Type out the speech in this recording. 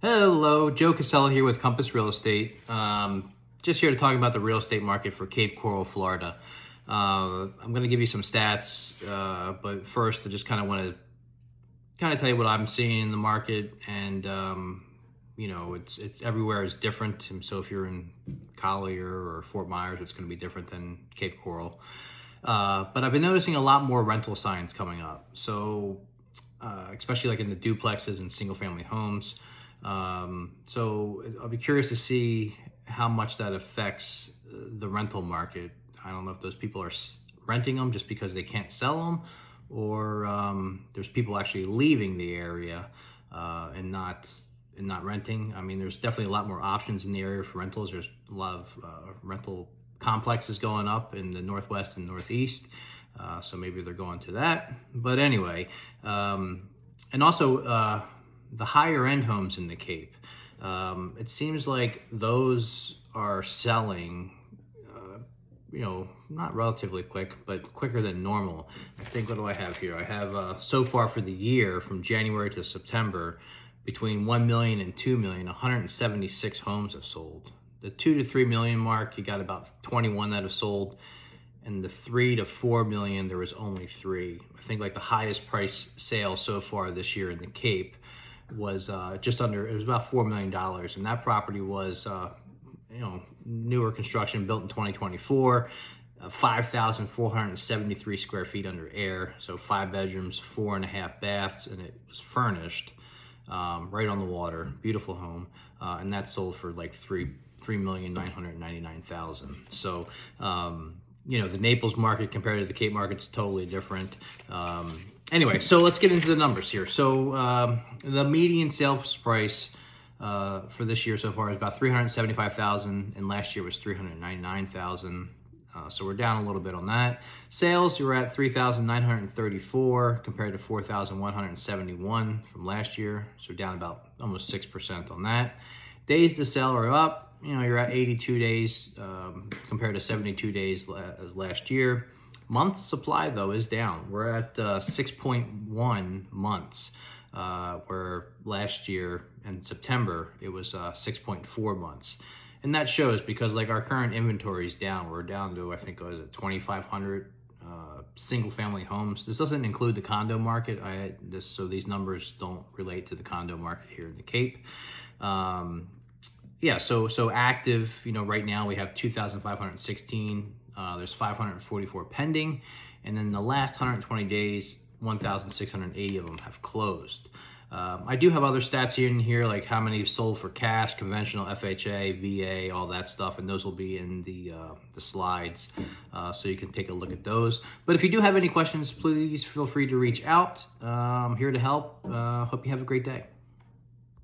Hello, Joe Casella here with Compass Real Estate. Just here to talk about the real estate market for Cape Coral, Florida. I'm going to give you some stats, but first I just kind of want to tell you what I'm seeing in the market, and it's everywhere is different. And so if you're in Collier or Fort Myers, it's going to be different than Cape Coral. But I've been noticing a lot more rental signs coming up. So especially like in the duplexes and single family homes. So I'll be curious to see how much that affects the rental market. I don't know if those people are renting them just because they can't sell them, or there's people actually leaving the area and not renting. I mean, there's definitely a lot more options in the area for rentals. There's a lot of rental complexes going up in the Northwest and Northeast. So maybe they're going to that. But anyway, and also the higher end homes in the Cape. It seems like those are selling, not relatively quick, but quicker than normal. I think, what do I have here? I have so far for the year, from January to September, between 1 million and 2 million, 176 homes have sold. The 2 to 3 million mark, you got about 21 that have sold. And the 3 to 4 million, there was only 3. I think like the highest price sale so far this year in the Cape was it was about $4 million. And that property was, newer construction, built in 2024, 5,473 square feet under air. So 5 bedrooms, 4.5 baths, and it was furnished right on the water. Beautiful home. And that sold for like $3,999,000. So, the Naples market compared to the Cape market is totally different. Anyway, so let's get into the numbers here. So the median sales price for this year so far is about $375,000, and last year was $399,000. So we're down a little bit on that. Sales, we're at $3,934 compared to $4,171 from last year. So down about almost 6% on that. Days to sell are up. You're at 82 days compared to 72 days as last year. Month supply, though, is down. We're at 6.1 months, where last year in September, it was 6.4 months. And that shows because like our current inventory is down. We're down to, I think, 2,500 single family homes. This doesn't include the condo market. So these numbers don't relate to the condo market here in the Cape. So active, right now we have 2,516. There's 544 pending. And then the last 120 days, 1,680 of them have closed. I do have other stats in here, like how many sold for cash, conventional, FHA, VA, all that stuff. And those will be in the slides. So you can take a look at those. But if you do have any questions, please feel free to reach out. I'm here to help. Hope you have a great day.